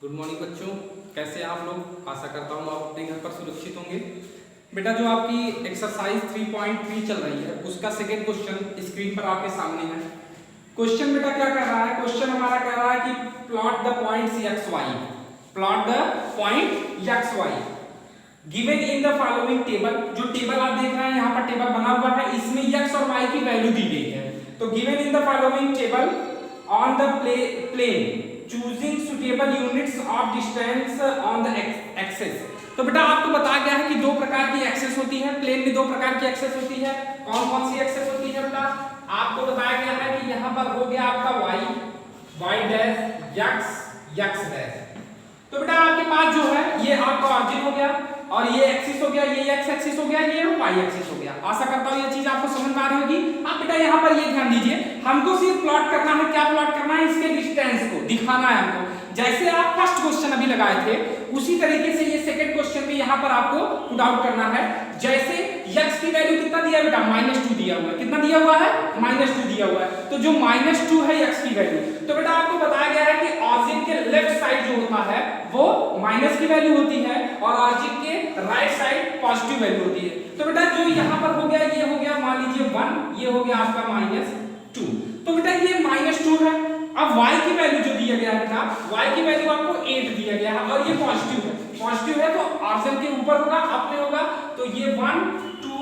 Good morning बच्चों, कैसे हैं आप लोग। आशा करता हूँ आप अपने घर पर सुरक्षित होंगे। बेटा जो आपकी एक्सरसाइज 3.3 चल रही है उसका सेकेंड क्वेश्चन स्क्रीन पर आपके सामने है। क्वेश्चन बेटा क्या कर रहा है, क्वेश्चन हमारा कह रहा है कि plot the points X Y, plot the point X Y given in the following table. जो टेबल आप देख रहे हैं यहाँ पर टेबल बना हुआ है, इसमें एक्स और वाई की वैल्यू दी गई है। तो given in the following table on the plane choosing suitable units of distance on the axes. तो बेटा आपको बताया गया है कि दो प्रकार की एक्सेस होती है, प्लेन में दो प्रकार की एक्सेस होती है। कौन कौन सी एक्सेस होती है बेटा, आपको बताया गया है कि यहाँ पर हो गया आपका y डैश x डैश। तो बेटा आपके पास जो है ये आपका ऑरिजिन हो गया और ये एक्सिस हो गया, ये x एक्सिस हो गया, ये y एक्सिस हो गया। आशा करता हूँ ये चीज आपको समझ में आ रही होगी। आप बेटा यहाँ पर ये ध्यान दीजिए, हमको सिर्फ प्लॉट करना है। क्या प्लॉट करना है, इसके डिस्टेंस को दिखाना है हमको। जैसे आप फर्स्ट क्वेश्चन अभी लगाए थे उसी तरीके से ये सेकंड क्वेश्चन भी यहाँ पर आपको पुट आउट करना है। जैसे x की वैल्यू कितना दिया है बेटा, -2 दिया हुआ है। कितना दिया हुआ है, -2 दिया हुआ है। तो जो -2 है x की वैल्यू, तो बेटा आपको बताया गया है कि ऑरिजिन के लेफ्ट साइड जो होता है वो माइनस की वैल्यू होती है और ऑरिजिन के राइट साइड पॉजिटिव वैल्यू होती है। तो बेटा जो यहाँ पर हो गया, ये हो गया मान लीजिए 1, ये हो गया आपका -2। तो बेटा ये -2 है। अब y की वैल्यू जो दिया गया है बेटा, y की वैल्यू आपको 8 दिया गया है और ये पॉजिटिव है। पॉजिटिव है तो ऑरिजिन के ऊपर होगा, अप में होगा। तो ये 1 2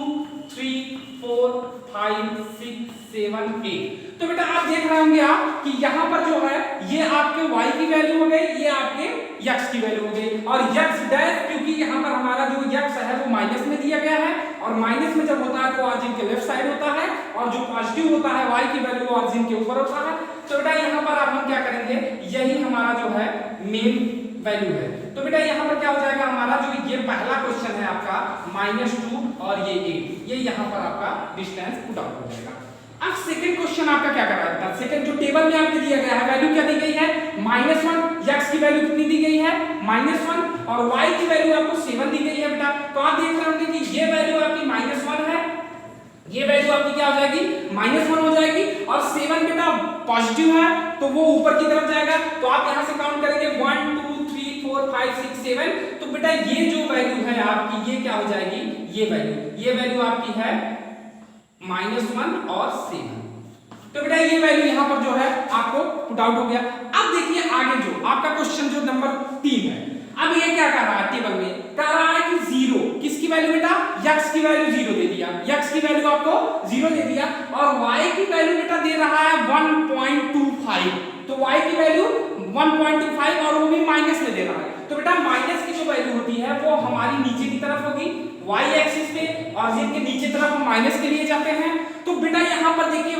3 4 5 6 7 8। तो बेटा आप देख रहे होंगे आप कि यहाँ पर जो है ये आपके y की वैल्यू हो गई, ये आपके x की वैल्यू हो गई। और x डैश क्योंकि यहाँ पर हमारा जो x है वो माइनस में दिया गया है और माइनस में जब होता है तो ऑरिजिन के लेफ्ट साइड होता है और जो पॉजिटिव होता है y की वैल्यू ऑरिजिन के ऊपर होता है। तो बेटा यहाँ पर अब हम क्या करेंगे, यही हमारा जो है मेन वैल्यू है। तो बेटा यहाँ पर क्या हो जाएगा हमारा जो ये पहला क्वेश्चन है आपका -2 और ये 8, ये यहाँ पर आपका डिस्टेंस पुट आउट हो जाएगा। अब सेकंड क्वेश्चन आपका क्या कर रहा है, सेकंड जो टेबल में आपके दिया गया है वैल्यू क्या दी गई है, -1। x की वैल्यू कितनी दी गई है, -1 और y की वैल्यू आपको 7 दी गई है बेटा। तो आप देख रहे होंगे कि ये वैल्यू आपकी -1 है, ये वैल्यू आपकी क्या हो जाएगी, -1 हो जाएगी और 7 बेटा पॉजिटिव है तो वो ऊपर की तरफ जाएगा। तो आप यहां से काउंट करेंगे 1 2 3 4 5 6 7। तो बेटा ये जो वैल्यू है आपकी ये क्या हो जाएगी, ये वैल्यू आपकी है -1 और 7। तो बेटा ये वैल्यू यहां पर जो है आपको पुट आउट हो गया। अब देखिए आगे जो आपका क्वेश्चन जो नंबर 3 है, अब ये क्या कर रहा है टेबल में, कह रहा है कि 0 किसकी वैल्यू बेटा, x की वैल्यू 0 दे दिया, x की वैल्यू आपको 0 दे दिया और y की वैल्यू बेटा दे रहा है 1.25। तो y की वैल्यू 1.25 और वो भी माइनस में दे रहा है। तो बेटा माइनस की जो वैल्यू होती है वो हमारी नीचे की तरफ होगी, y एक्सिस पे ऑरिजिन के नीचे तरफ हम माइनस के लिए जाते हैं। तो बेटा यहाँ पर देखिए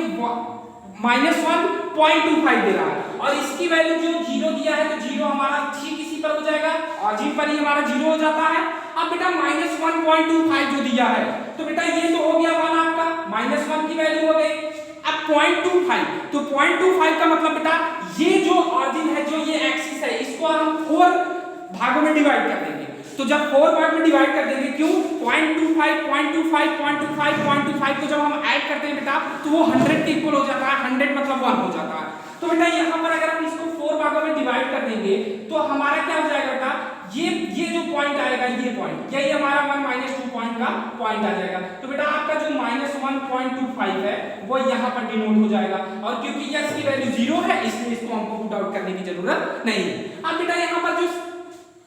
-1.25 दे रहा है और इसकी वैल्यू जो 0 दिया है तो 0 हमारा ठीक इसी पर हो जाएगा, ऑरिजिन पर ही हमारा 0 हो जाता है। अब बेटा -1.25 जो दिया है तो बेटा ये तो हो गया 1 आपका, -1 की वैल्यू हो गई। अब 0.25, तो 0.25 का मतलब बेटा ये जो ऑरिजिन है, जो ये एक्सिस है, इसको हम 4 भागों में डिवाइड कर देंगे। तो जब 4 पार्ट में डिवाइड कर देंगे, क्यों 0.25 0.25 0.25 0.25 को जब हम ऐड करते हैं बेटा तो वो 100 के इक्वल हो जाता है, 100 मतलब 1 हो जाता है। तो बेटा यहाँ पर अगर हम इसको 4 भागों में डिवाइड कर देंगे तो हमारा क्या हो जाएगा बेटा, ये जो पॉइंट आएगा, ये पॉइंट यही हमारा 1 -2 पॉइंट का पॉइंट आ जाएगा। तो बेटा आपका जो -1.25 है वो यहाँ पर डिनोट हो जाएगा और क्योंकि x की वैल्यू 0 है इसलिए इसको हमको पुट आउट करने की जरूरत नहीं है। अब बेटा यहाँ पर जो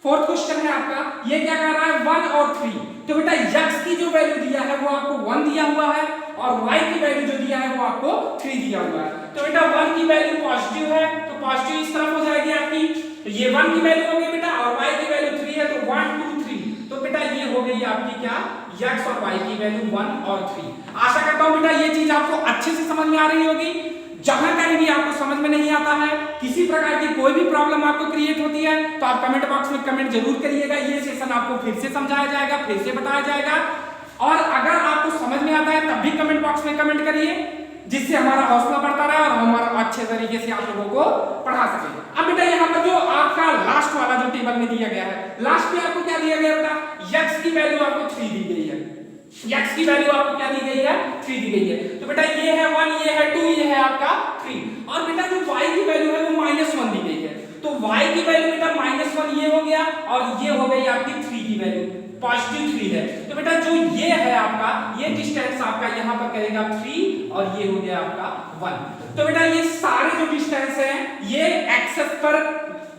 फोर्थ क्वेश्चन है आपका, ये क्या कर रहा है 1 और 3। तो बेटा x की जो वैल्यू दिया है वो आपको 1 दिया हुआ है और y की वैल्यू जो दिया है वो आपको 3 दिया हुआ है। तो बेटा 1 की वैल्यू पॉजिटिव है तो पॉजिटिव इस तरफ हो जाएगी आपकी, तो ये 1 की वैल्यू हो गई बेटा और y की वैल्यू 3 है तो 1 2 3। तो बेटा ये हो गई आपकी क्या, x और y की वैल्यू 1 और 3। आशा करता हूं बेटा ये चीज आपको अच्छे से समझ में आ रही होगी। जहां कहीं भी आपको समझ में नहीं आता है, किसी प्रकार की कोई भी प्रॉब्लम आपको क्रिएट होती है तो आप कमेंट बॉक्स में कमेंट जरूर करिएगा। ये सेशन आपको फिर से समझाया जाएगा, फिर से बताया जाएगा और अगर आपको समझ में आता है तब भी कमेंट बॉक्स में कमेंट करिए, जिससे हमारा हौसला बढ़ता रहे और हमारा अच्छे तरीके से आप लोगों को पढ़ा सके। अब बेटा यहाँ पर जो आपका लास्ट वाला जो टेबल में दिया गया है, लास्ट में आपको क्या दिया गया बेटा, x की वैल्यू आपको 3 दी गई है, x की वैल्यू आपको क्या दी गई है, 3 दी गई है। तो बेटा ये है 1, ये है 2, ये है आपका 3 और बेटा जो y की वैल्यू है वो -1 दी गई है। तो y की वैल्यू बेटा -1 ये हो गया और ये हो गई आपकी 3 की वैल्यू, पॉजिटिव 3 है। तो बेटा जो ये है आपका, ये डिस्टेंस आपका यहाँ पर करेगा 3 और ये हो गया आपका 1। तो बेटा ये सारे जो डिस्टेंस हैं ये एक्सेस पर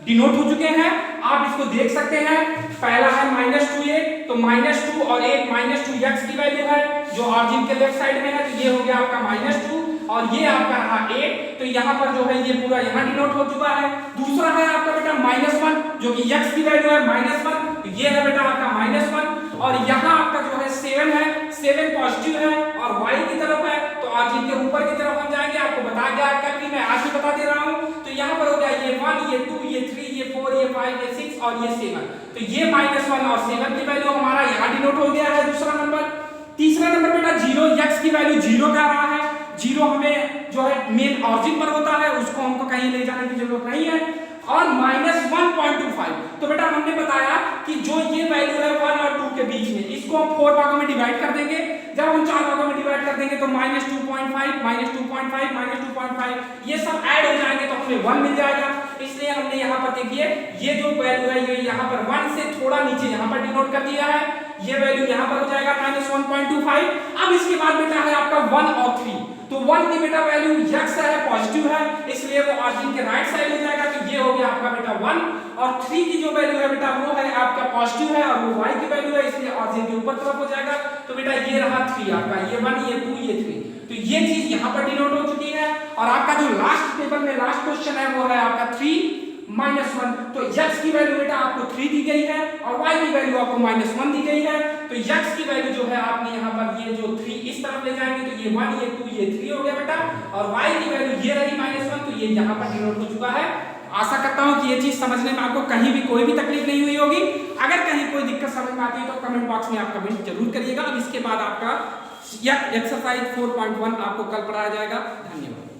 डिनोट हो चुके हैं, आप इसको देख सकते हैं। पहला है -2a, तो -2 और एक -2x की वैल्यू है जो ऑरिजिन के लेफ्ट साइड में है, तो ये हो गया आपका -2 और ये आपका रहा 8, तो यहाँ पर जो है ये पूरा यहाँ डिनोट हो चुका है। दूसरा है आपका बेटा -1 जो कि x की वैल्यू है -1, तो ये है बेटा आपका -1 और यहाँ आपका जो है 7 है, 7 पॉजिटिव है और y की तरफ है, तो ऑरिजिन के ऊपर की तरफ हम जाएंगे, आपको बता दिया कि मैं आज ही बता दे रहा हूँ। तो यहाँ पर हो गया ये 1, ये 2, ये 3, ये 4, ये 5, ये 6 और ये 7, तो ये -1 और 7 की वैल्यू हमारा यहाँ डिनोट हो गया है दूसरा नंबर। तीसरा नंबर बेटा 0, x की वैल्यू 0 का रहा है, 0 हमें जो है मेन ऑरिजिन पर होता है, उसको हमको कहीं ले जाने की जरूरत नहीं है। और -1.25, तो बेटा हमने बताया कि जो ये वैल्यू है 1 और 2 के बीच में, इसको हम 4 भागों में डिवाइड कर देंगे। जब हम 4 भागों में डिवाइड कर देंगे तो -2.5, -2.5, -2.5 ये सब ऐड हो जाएंगे तो हमें 1 मिल जाएगा। इसलिए हमने यहाँ पर देखिए ये जो वैल्यू है ये यहाँ पर 1 से थोड़ा नीचे यहाँ पर डिनोट कर दिया है, ये वैल्यू यहाँ पर हो जाएगा -1.25। अब इसके बाद बेटा है आपका 1 और 3, तो 1 की बेटा वैल्यू x है, पॉजिटिव है, इसलिए वो ऑरिजिन के राइट साइड हो जाएगा, तो ये हो गया आपका बेटा 1 और 3 की जो वैल्यू है बेटा वो है आपका पॉजिटिव है और वो y की वैल्यू है, इसलिए ऑरिजिन के ऊपर तरफ हो जाएगा। तो बेटा ये रहा 3 आपका, ये 1, ये 2, ये 3, तो ये चीज यहाँ पर डिनोट हो चुकी है। और आपका जो लास्ट पेपर में लास्ट क्वेश्चन है वो है आपका 3 -1, तो x की वैल्यू बेटा आपको 3 दी गई है और y की वैल्यू आपको -1 दी गई है। तो x की वैल्यू जो है आपने यहाँ पर ये जो 3 इस तरफ ले जाएंगे तो ये 1, ये 2, ये 3 हो गया बेटा, और y की वैल्यू ये रही -1, तो ये यहाँ पर डिनोट हो चुका है। आशा करता हूँ कि ये चीज समझने में आपको कहीं भी कोई भी तकलीफ नहीं हुई होगी। अगर कहीं कोई दिक्कत समझ में आती है तो कमेंट बॉक्स में आप कमेंट जरूर करिएगा। अब इसके बाद आपका एक्सरसाइज 4.1 आपको कल पढ़ाया जाएगा। धन्यवाद।